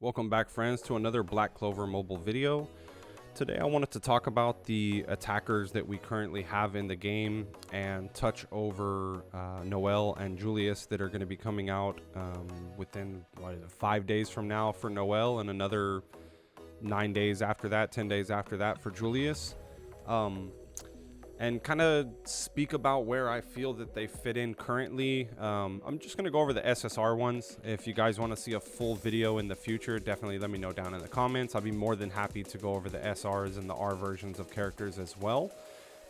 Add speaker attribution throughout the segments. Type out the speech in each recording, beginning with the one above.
Speaker 1: Welcome back, friends, to another Black Clover mobile video. Today I wanted to talk about the attackers that we currently have in the game and touch over Noelle and Julius that are going to be coming out within 5 days from now for Noelle, and another 9 days after that, 10 days after that for Julius. And kind of speak about where I feel that they fit in currently. I'm just going to go over the SSR ones. If you guys want to see a full video in the future, definitely let me know down in the comments. I'll be more than happy to go over the SRs and the R versions of characters as well.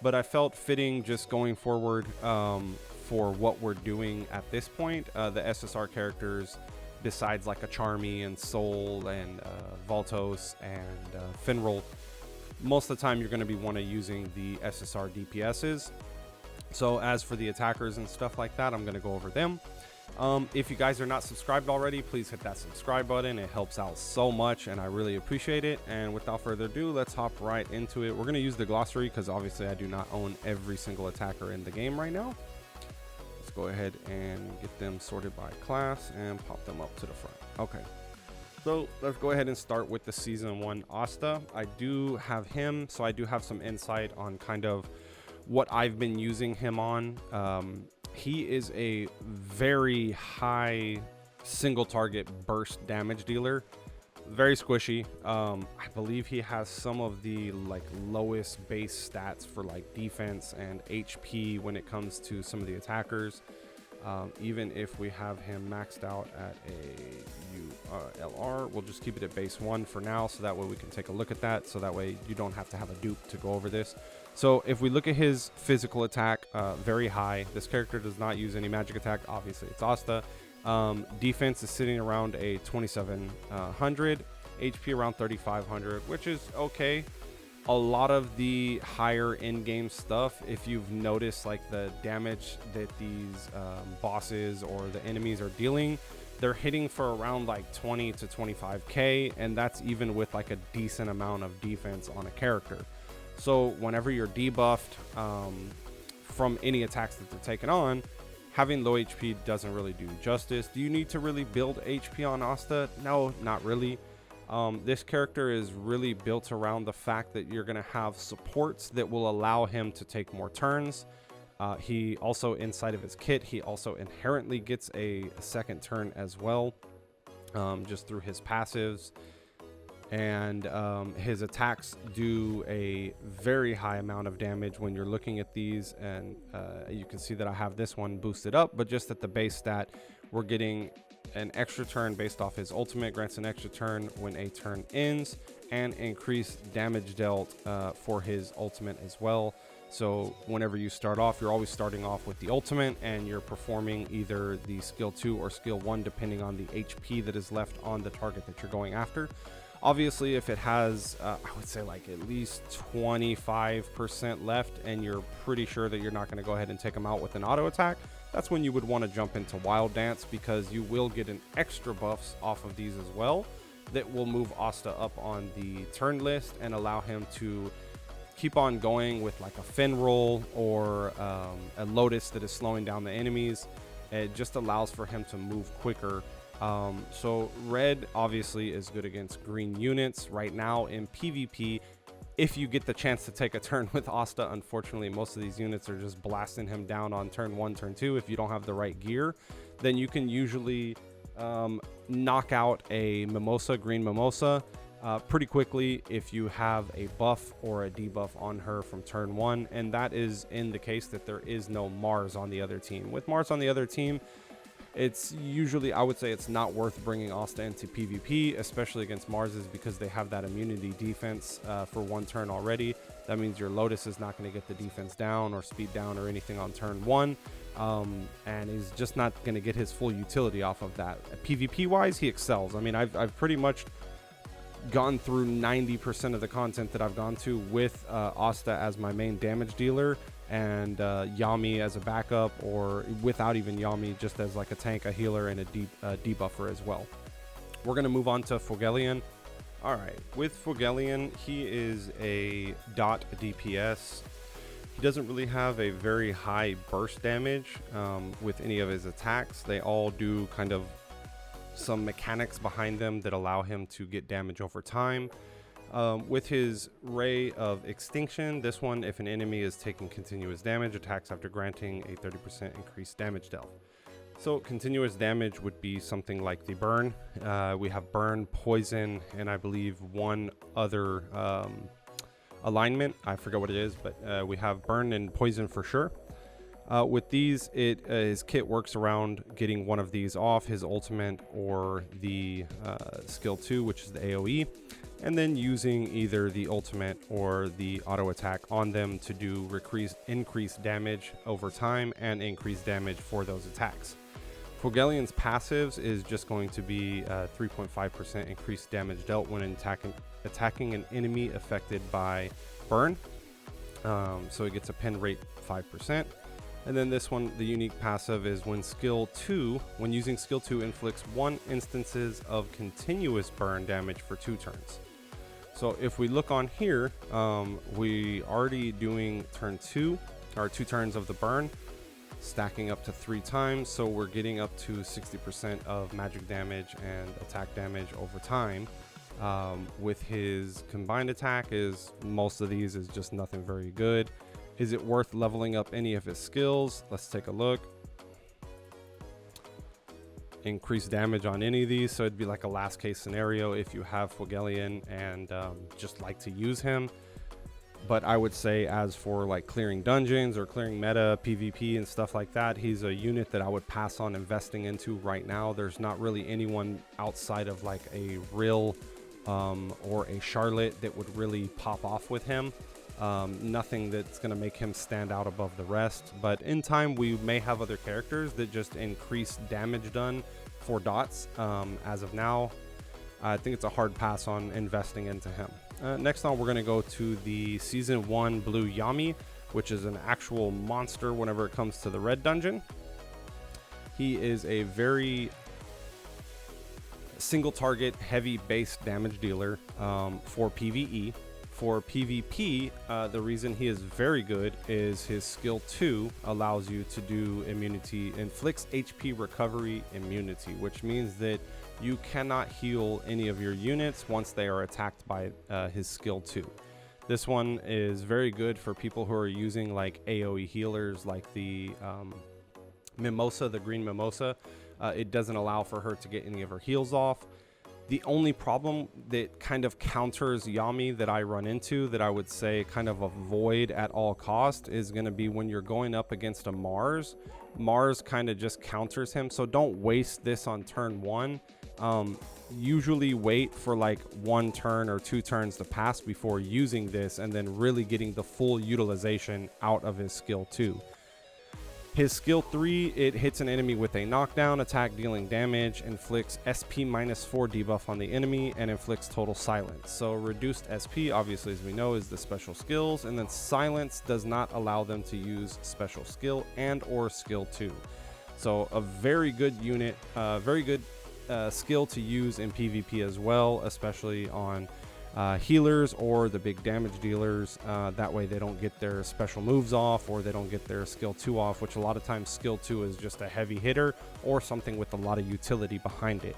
Speaker 1: But I felt fitting just going forward for what we're doing at this point. The SSR characters, besides like a Charmy and Soul and Voltos and Finral, most of the time you're going to be using the SSR DPSs. So as for the attackers and stuff like that, I'm going to go over them. If you guys are not subscribed already, please hit that subscribe button. It helps out so much and I really appreciate it. And without further ado, let's hop right into it. We're going to use the glossary because obviously I do not own every single attacker in the game right now. Let's go ahead and get them sorted by class and pop them up to the front. Okay. So let's go ahead and start with the season 1 Asta. I do have him, so I do have some insight on kind of what I've been using him on. He is a very high single target burst damage dealer, very squishy. I believe he has some of the lowest base stats for defense and HP when it comes to some of the attackers. Even if we have him maxed out at a LR, we'll just keep it at base 1 for now, so that way we can take a look at that, so that way you don't have to have a dupe to go over this. So if we look at his physical attack, very high. This character does not use any magic attack, obviously it's Asta. Defense is sitting around a 2700, HP around 3500, which is okay. A lot of the higher in-game stuff, if you've noticed the damage that these bosses or the enemies are dealing, they're hitting for around 20 to 25k, and that's even with a decent amount of defense on a character. So whenever you're debuffed from any attacks that they're taking on, having low HP doesn't really do justice. Do you need to really build HP on Asta? No, not really. This character is really built around the fact that you're going to have supports that will allow him to take more turns. He also, inside of his kit, he also inherently gets a second turn as well, just through his passives. And his attacks do a very high amount of damage when you're looking at these. And you can see that I have this one boosted up, but just at the base stat, we're getting an extra turn based off his ultimate, grants an extra turn when a turn ends, and increased damage dealt for his ultimate as well. So whenever you start off, you're always starting off with the ultimate, and you're performing either the skill 2 or skill 1 depending on the HP that is left on the target that you're going after. Obviously, if it has I would say at least 25% left, and you're pretty sure that you're not going to go ahead and take them out with an auto attack, that's when you would want to jump into Wild Dance, because you will get an extra buffs off of these as well that will move Asta up on the turn list and allow him to keep on going with a Finral or a Lotus that is slowing down the enemies. It just allows for him to move quicker. So red obviously is good against green units right now in PvP. If you get the chance to take a turn with Asta, unfortunately most of these units are just blasting him down on turn 1, turn 2. If you don't have the right gear, then you can usually knock out a Mimosa, green Mimosa, pretty quickly if you have a buff or a debuff on her from turn 1. And that is in the case that there is no Mars on the other team. With Mars on the other team, it's usually, I would say, it's not worth bringing Asta into PvP, especially against Marses, because they have that immunity defense for 1 turn already. That means your Lotus is not going to get the defense down or speed down or anything on turn 1, and he's just not going to get his full utility off of that. PvP wise, he excels. I mean, I've pretty much gone through 90% of the content that I've gone to with Asta as my main damage dealer, and Yami as a backup, or without even Yami, just as a tank, a healer, and a debuffer as well. We're going to move on to Fuegoleon. All right, with Fuegoleon, he is a dot DPS. He doesn't really have a very high burst damage with any of his attacks. They all do kind of some mechanics behind them that allow him to get damage over time. With his Ray of Extinction, this one, if an enemy is taking continuous damage, attacks after granting a 30% increased damage dealt. So continuous damage would be something like the burn. We have burn, poison, and I believe one other alignment. I forget what it is, but we have burn and poison for sure. With these, his kit works around getting one of these off, his ultimate or the skill 2, which is the AoE, and then using either the ultimate or the auto attack on them to do increased damage over time and increased damage for those attacks. Fuegoleon's passives is just going to be 3.5% increased damage dealt when attacking an enemy affected by burn. So it gets a pen rate 5%. And then this one, the unique passive, is when using skill 2 inflicts 1 instances of continuous burn damage for 2 turns. So if we look on here, we already doing turn 2, or 2 turns of the burn, stacking up to 3 times. So we're getting up to 60% of magic damage and attack damage over time. With his combined attack, most of these is just nothing very good. Is it worth leveling up any of his skills? Let's take a look. Increase damage on any of these, so it'd be like a last case scenario if you have Fuegoleon and just like to use him. But I would say, as for like clearing dungeons or clearing meta PvP and stuff like that, he's a unit that I would pass on investing into right now. There's not really anyone outside of like a Rhya or a Charlotte that would really pop off with him. Nothing that's going to make him stand out above the rest, but in time we may have other characters that just increase damage done for dots. As of now, I think it's a hard pass on investing into him. Next on, we're going to go to the season 1 Blue Yami, which is an actual monster whenever it comes to the red dungeon. He is a very single target heavy base damage dealer for PvE. For PvP, the reason he is very good is his skill 2 allows you to do immunity, inflicts HP recovery immunity, which means that you cannot heal any of your units once they are attacked by his skill 2. This one is very good for people who are using like AoE healers, like the Mimosa, the green Mimosa. It doesn't allow for her to get any of her heals off. The only problem that kind of counters Yami that I run into, that I would say kind of avoid at all cost, is going to be when you're going up against a Mars. Mars kind of just counters him, so don't waste this on turn 1. Usually wait for like 1 turn or 2 turns to pass before using this, and then really getting the full utilization out of his skill 2. His skill 3, it hits an enemy with a knockdown attack dealing damage, inflicts SP -4 debuff on the enemy, and inflicts total silence. So reduced SP, obviously, as we know, is the special skills, and then silence does not allow them to use special skill and or skill 2. So a very good unit, very good skill to use in PvP as well, especially on healers or the big damage dealers. That way they don't get their special moves off, or they don't get their skill 2 off, which a lot of times skill 2 is just a heavy hitter or something with a lot of utility behind it.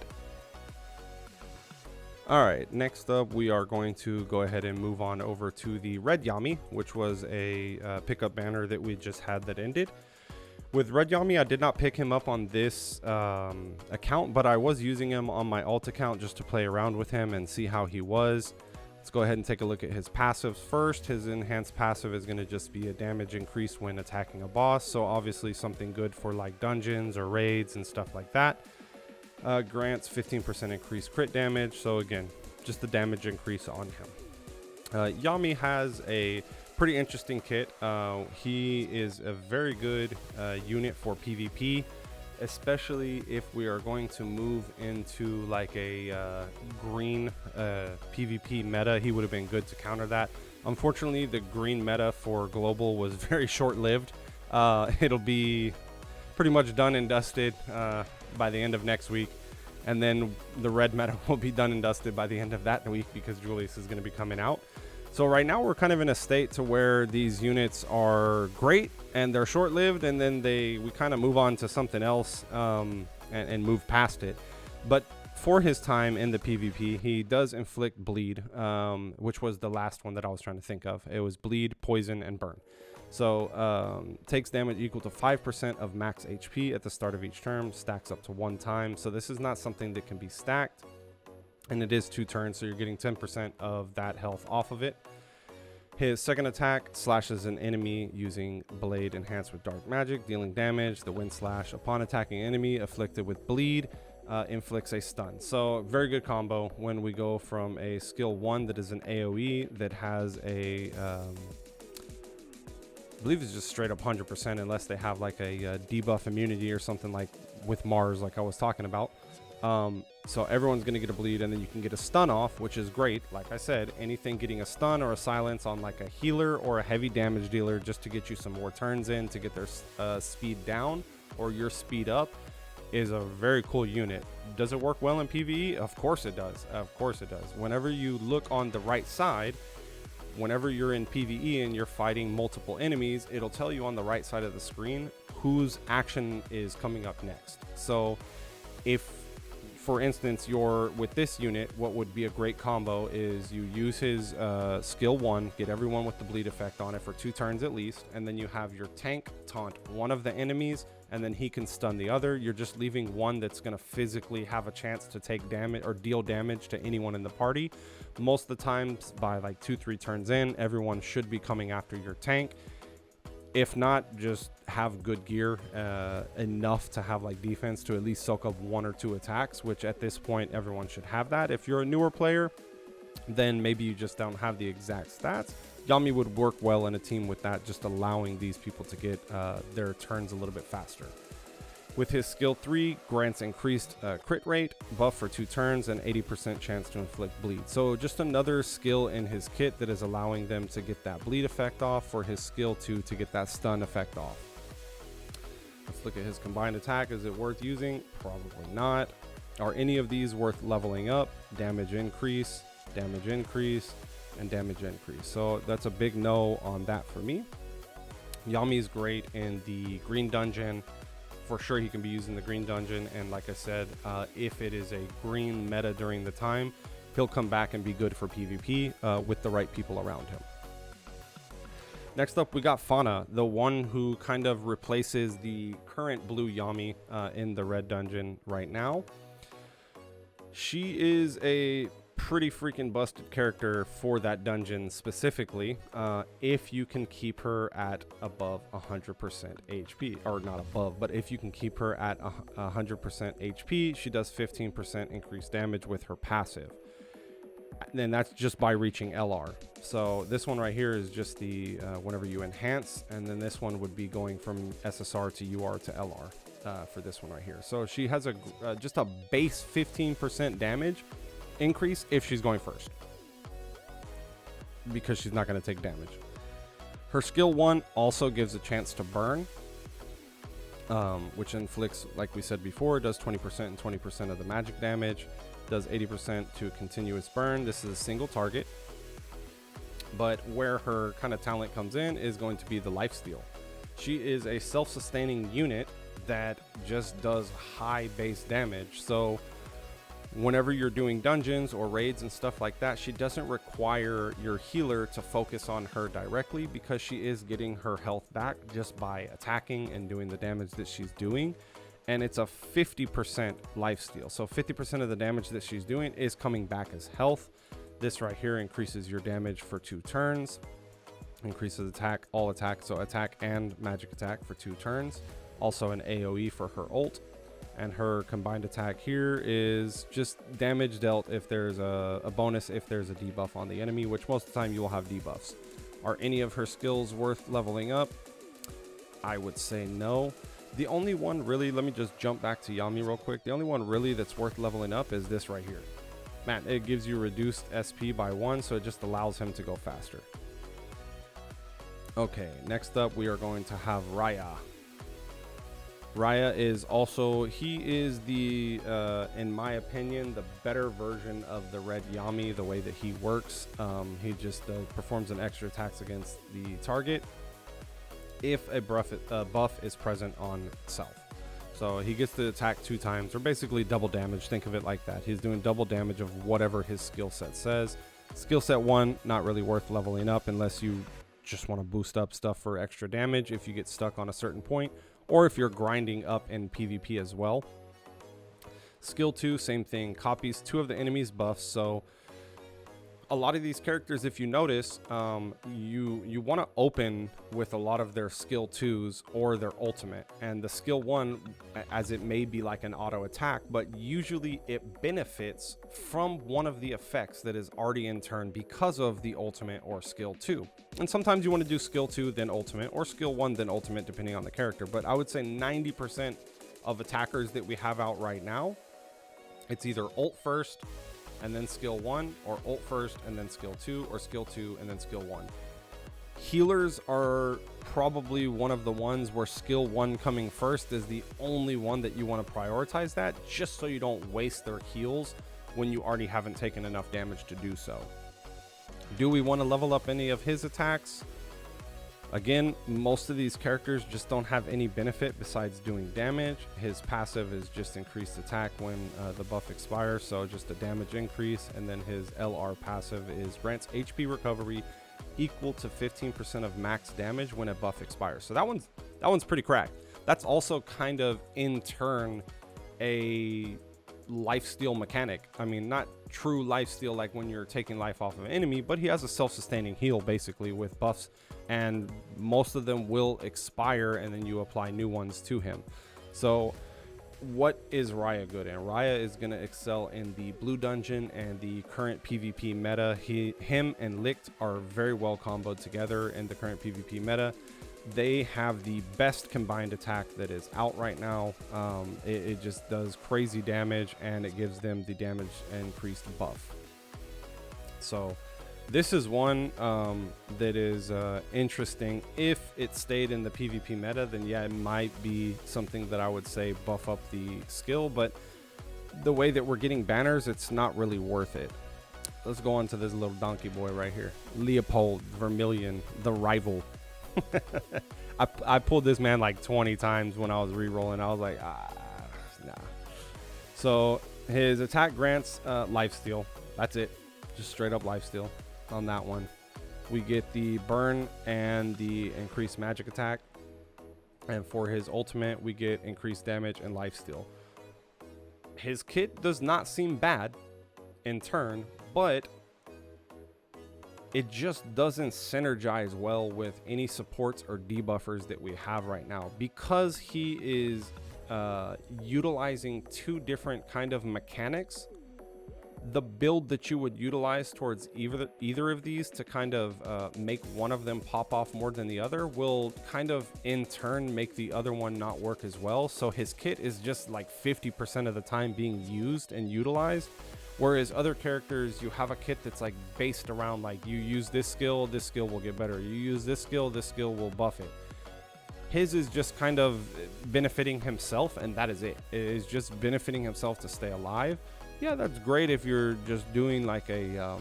Speaker 1: All right, next up we are going to go ahead and move on over to the Red Yami, which was a pickup banner that we just had that ended. With Red Yami, I did not pick him up on this account, but I was using him on my alt account just to play around with him and see how he was. Let's go ahead and take a look at his passives first. His enhanced passive is going to just be a damage increase when attacking a boss, so obviously something good for like dungeons or raids and stuff like that. Grants 15% increased crit damage, so again, just the damage increase on him. Yami has a pretty interesting kit. He is a very good unit for PvP, especially if we are going to move into like a green PvP meta. He would have been good to counter that. Unfortunately, the green meta for global was very short-lived. It'll be pretty much done and dusted by the end of next week, and then the red meta will be done and dusted by the end of that week, because Julius is going to be coming out. So right now we're kind of in a state to where these units are great and they're short-lived, and then we kind of move on to something else and move past it. But for his time in the PvP, he does inflict bleed, which was the last one that I was trying to think of. It was bleed, poison, and burn. So takes damage equal to 5% of max HP at the start of each turn, stacks up to 1 time. So this is not something that can be stacked, and it is 2 turns, so you're getting 10% of that health off of it. His second attack slashes an enemy using blade enhanced with dark magic, dealing damage. The wind slash upon attacking enemy afflicted with bleed inflicts a stun. So very good combo when we go from a skill 1 that is an AoE that has a I believe it's just straight up 100% unless they have like a debuff immunity or something like with Mars, like I was talking about. So everyone's going to get a bleed, and then you can get a stun off, which is great. Like I said, anything getting a stun or a silence on like a healer or a heavy damage dealer just to get you some more turns in to get their speed down or your speed up is a very cool unit. Does it work well in PvE? Of course it does. Of course it does. Whenever you look on the right side, whenever you're in PvE and you're fighting multiple enemies, it'll tell you on the right side of the screen whose action is coming up next. So if, for instance, you're with this unit, what would be a great combo is you use his skill 1, get everyone with the bleed effect on it for 2 turns at least, and then you have your tank taunt one of the enemies, and then he can stun the other. You're just leaving one that's going to physically have a chance to take damage or deal damage to anyone in the party. Most of the times by like 2-3 turns in, everyone should be coming after your tank. If not, just have good gear, enough to have like defense to at least soak up 1 or 2 attacks, which at this point everyone should have that. If you're a newer player, then maybe you just don't have the exact stats. Yami would work well in a team with that, just allowing these people to get their turns a little bit faster. With his skill 3, grants increased crit rate, buff for 2 turns, and 80% chance to inflict bleed. So just another skill in his kit that is allowing them to get that bleed effect off, for his skill 2 to get that stun effect off. Let's look at his combined attack. Is it worth using? Probably not. Are any of these worth leveling up? Damage increase, and damage increase. So that's a big no on that for me. Yami's great in the green dungeon. For sure he can be used in the green dungeon, and like I said, if it is a green meta during the time, he'll come back and be good for PvP with the right people around him. Next up, we got Fana, the one who kind of replaces the current Blue Yami in the red dungeon right now. She is a pretty freaking busted character for that dungeon specifically, if you can keep her at above 100% HP, or not above, but if you can keep her at 100% HP, she does 15% increased damage with her passive. And that's just by reaching LR. So this one right here is just the whenever you enhance, and then this one would be going from SSR to UR to LR for this one right here. So she has a just a base 15% damage increase if she's going first, because she's not going to take damage. Her skill 1 also gives a chance to burn, which inflicts, like we said before, does 20% and 20% of the magic damage, does 80% to continuous burn. This is a single target, but where her kind of talent comes in is going to be the lifesteal. She is a self-sustaining unit that just does high base damage. So whenever you're doing dungeons or raids and stuff like that, she doesn't require your healer to focus on her directly, because she is getting her health back just by attacking and doing the damage that she's doing. And it's a 50% lifesteal. So 50% of the damage that she's doing is coming back as health. This right here increases your damage for 2 turns, increases attack, all attack, so attack and magic attack for 2 turns. Also an AoE for her ult. And her combined attack here is just damage dealt if there's a bonus if there's a debuff on the enemy, which most of the time you will have debuffs. Are any of her skills worth leveling up? I would say no. The only one really, let me just jump back to Yami real quick. The only one really that's worth leveling up is this right here. Man, it gives you reduced SP by 1, so it just allows him to go faster. Okay, next up we are going to have Rhya. Rhya is also, he is the, in my opinion, the better version of the Red Yami, the way that he works. He just performs an extra attacks against the target if a buff is present on self. So he gets to attack 2 times, or basically double damage. Think of it like that. He's doing double damage of whatever his skill set says. Skill set 1, not really worth leveling up unless you just want to boost up stuff for extra damage if you get stuck on a certain point, or if you're grinding up in PvP as well. Skill 2, same thing, copies 2 of the enemy's buffs. So a lot of these characters, if you notice, you want to open with a lot of their skill 2s or their ultimate, and the skill 1, as it may be like an auto attack, but usually it benefits from one of the effects that is already in turn because of the ultimate or skill 2. And sometimes you want to do skill 2 then ultimate, or skill 1 then ultimate, depending on the character. But I would say 90% of attackers that we have out right now, it's either ult first and then skill 1, or ult first and then skill 2, or skill 2 and then skill 1. Healers are probably one of the ones where skill 1 coming first is the only one that you want to prioritize, that just so you don't waste their heals when you already haven't taken enough damage to do so. Do we want to level up any of his attacks? Again, most of these characters just don't have any benefit besides doing damage. His passive is just increased attack when the buff expires, so just a damage increase. And then his LR passive is grants HP recovery equal to 15% of max damage when a buff expires. So that one's pretty cracked. That's also kind of in turn a lifesteal mechanic. I mean, not true lifesteal like when you're taking life off of an enemy, but he has a self-sustaining heal basically with buffs, and most of them will expire and then you apply new ones to him. So what is Rhya good in? Rhya is going to excel in the blue dungeon and the current PvP meta. Him and Licht are very well comboed together in the current PvP meta. They have the best combined attack that is out right now. It just does crazy damage, and it gives them the damage increased buff. So this is one that is interesting. If it stayed in the PvP meta, then yeah, it might be something that I would say buff up the skill, but the way that we're getting banners, it's not really worth it. Let's go on to this little donkey boy right here. Leopold, Vermilion, the rival. I pulled this man like 20 times when I was re-rolling. I was like, nah. So his attack grants lifesteal. That's it. Just straight up lifesteal on that one. We get the burn and the increased magic attack. And for his ultimate, we get increased damage and lifesteal. His kit does not seem bad in turn, but it just doesn't synergize well with any supports or debuffers that we have right now, because he is utilizing 2 different kind of mechanics. The build that you would utilize towards either of these to kind of make one of them pop off more than the other will kind of in turn make the other one not work as well. So his kit is just like 50% of the time being used and utilized. Whereas other characters, you have a kit that's like based around like, you use this skill will get better. You use this skill will buff it. His is just kind of benefiting himself, and that is it. It is just benefiting himself to stay alive. Yeah, that's great if you're just doing like a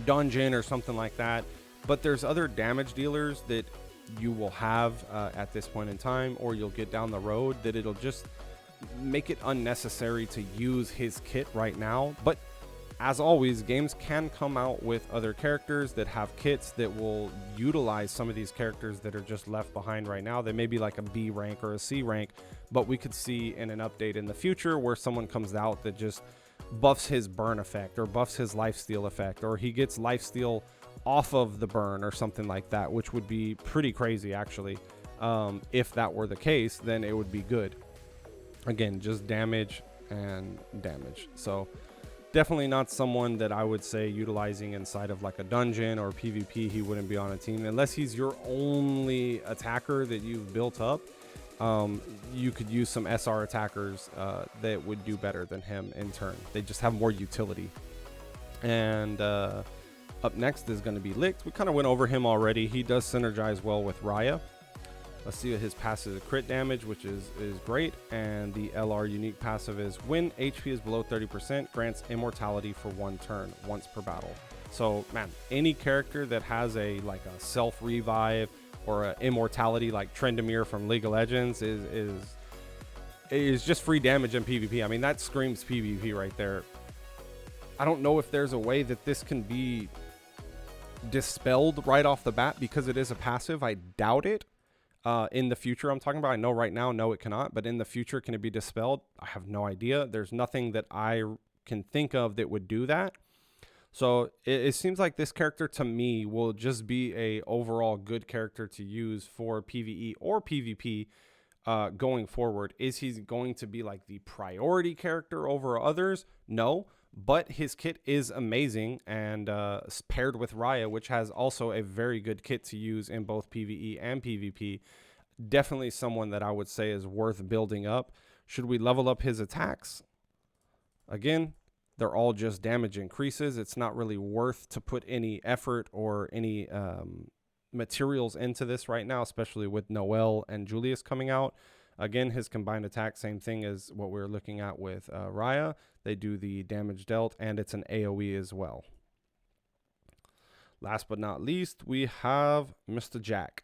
Speaker 1: dungeon or something like that. But there's other damage dealers that you will have at this point in time, or you'll get down the road, that it'll just make it unnecessary to use his kit right now. But as always, games can come out with other characters that have kits that will utilize some of these characters that are just left behind right now. They may be like a B rank or a C rank, but we could see in an update in the future where someone comes out that just buffs his burn effect or buffs his lifesteal effect, or he gets lifesteal off of the burn or something like that, which would be pretty crazy actually. If that were the case, then it would be good. Again, just damage and damage. So definitely not someone that I would say utilizing inside of like a dungeon or PvP. He wouldn't be on a team unless he's your only attacker that you've built up. You could use some SR attackers that would do better than him in turn. They just have more utility. And up next is going to be Licht. We kind of went over him already. He does synergize well with Rhya. Let's see what his passive is. Crit damage, which is great. And the LR unique passive is when HP is below 30%, grants immortality for 1 turn, once per battle. So, man, any character that has a self-revive or a immortality like Trendemir from League of Legends is is just free damage in PvP. I mean, that screams PvP right there. I don't know if there's a way that this can be dispelled right off the bat because it is a passive. I doubt it. In the future, I'm talking about. I know right now, no, it cannot. But in the future, can it be dispelled? I have no idea. There's nothing that I can think of that would do that. So it seems like this character to me will just be a overall good character to use for PvE or PvP going forward. Is he going to be like the priority character over others? No. But his kit is amazing, and paired with Rhya, which has also a very good kit to use in both PvE and PvP. Definitely someone that I would say is worth building up. Should we level up his attacks? Again, they're all just damage increases. It's not really worth to put any effort or any materials into this right now, especially with Noelle and Julius coming out. Again, his combined attack, same thing as what we were looking at with Rhya. They do the damage dealt, and it's an AoE as well. Last but not least, we have Mr. Jack.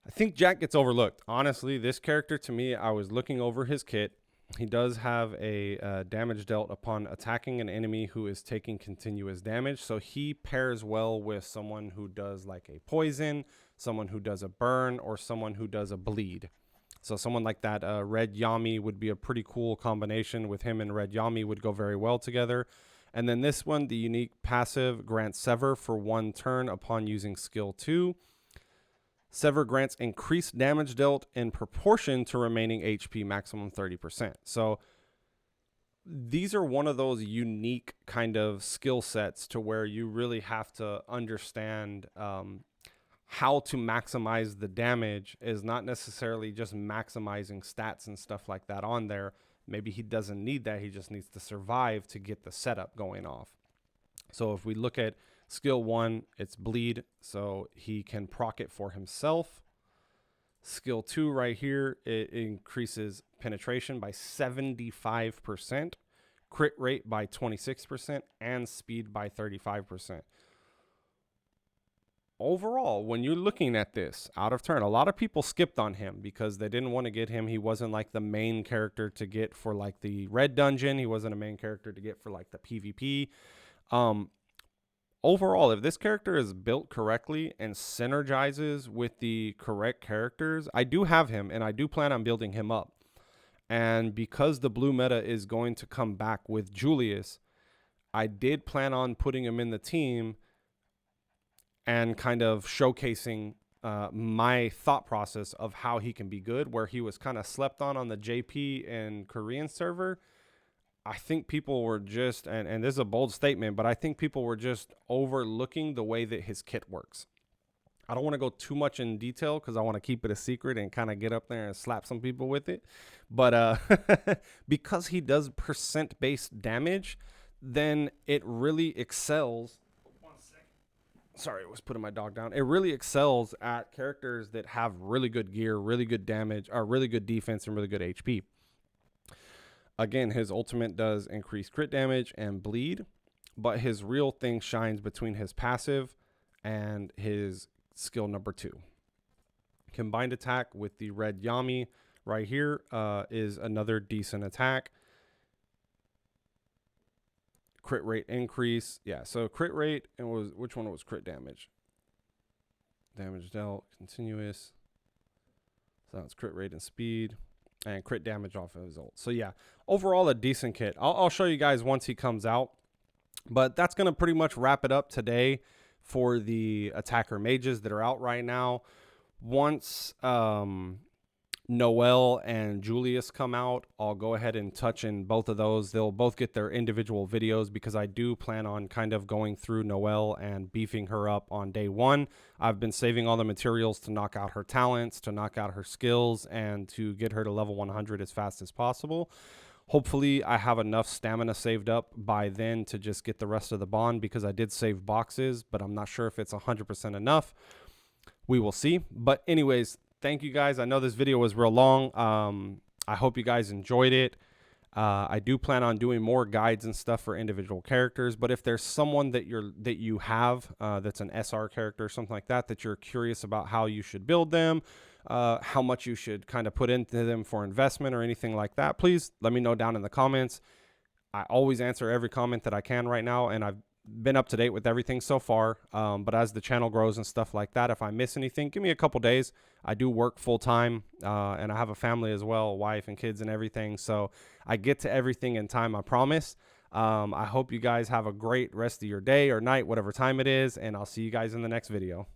Speaker 1: I think Jack gets overlooked. Honestly, this character to me, I was looking over his kit. He does have a damage dealt upon attacking an enemy who is taking continuous damage. So he pairs well with someone who does like a poison, someone who does a burn, or someone who does a bleed. So someone like that, Red Yami, would be a pretty cool combination. With him and Red Yami would go very well together. And then this one, the unique passive, grants Sever for 1 turn upon using skill 2. Sever grants increased damage dealt in proportion to remaining HP, maximum 30%. So these are one of those unique kind of skill sets to where you really have to understand how to maximize the damage. Is not necessarily just maximizing stats and stuff like that on there. Maybe he doesn't need that. He just needs to survive to get the setup going off. So if we look at skill 1, it's bleed, so he can proc it for himself. Skill 2 right here, it increases penetration by 75%, crit rate by 26%, and speed by 35%. Overall, when you're looking at this out of turn, a lot of people skipped on him because they didn't want to get him. He wasn't like the main character to get for like the red dungeon. He wasn't a main character to get for like the PvP. Overall, if this character is built correctly and synergizes with the correct characters, I do have him and I do plan on building him up. And because the blue meta is going to come back with Julius, I did plan on putting him in the team and kind of showcasing my thought process of how he can be good, where he was kind of slept on the JP and Korean server. I think people were just, and this is a bold statement, but I think people were just overlooking the way that his kit works. I don't want to go too much in detail because I want to keep it a secret and kind of get up there and slap some people with it. But because he does percent-based damage, then it really excels. Sorry, I was putting my dog down. It really excels at characters that have really good gear, really good damage, or really good defense, and really good HP. Again, his ultimate does increase crit damage and bleed, but his real thing shines between his passive and his skill number 2. Combined attack with the Red Yami right here is another decent attack. Crit rate increase. Yeah, so crit rate, and which one was crit damage? Damage dealt, continuous. So that's crit rate and speed, and crit damage off of his ult. So yeah, overall a decent kit. I'll show you guys once he comes out. But that's going to pretty much wrap it up today for the attacker mages that are out right now. Once Noelle and Julius come out, I'll go ahead and touch in both of those. They'll both get their individual videos because I do plan on kind of going through Noelle and beefing her up on day 1. I've been saving all the materials to knock out her talents, to knock out her skills, and to get her to level 100 as fast as possible. Hopefully I have enough stamina saved up by then to just get the rest of the bond, because I did save boxes, but I'm not sure if it's 100% enough. We will see. But anyways, thank you guys. I know this video was real long. I hope you guys enjoyed it. I do plan on doing more guides and stuff for individual characters, but if there's someone that you have that's an SR character or something like that, that you're curious about how you should build them, how much you should kind of put into them for investment or anything like that, please let me know down in the comments. I always answer every comment that I can right now, and I've been up to date with everything so far. But as the channel grows and stuff like that, if I miss anything, give me a couple days. I do work full time, and I have a family as well, a wife and kids and everything. So I get to everything in time, I promise. I hope you guys have a great rest of your day or night, whatever time it is, and I'll see you guys in the next video.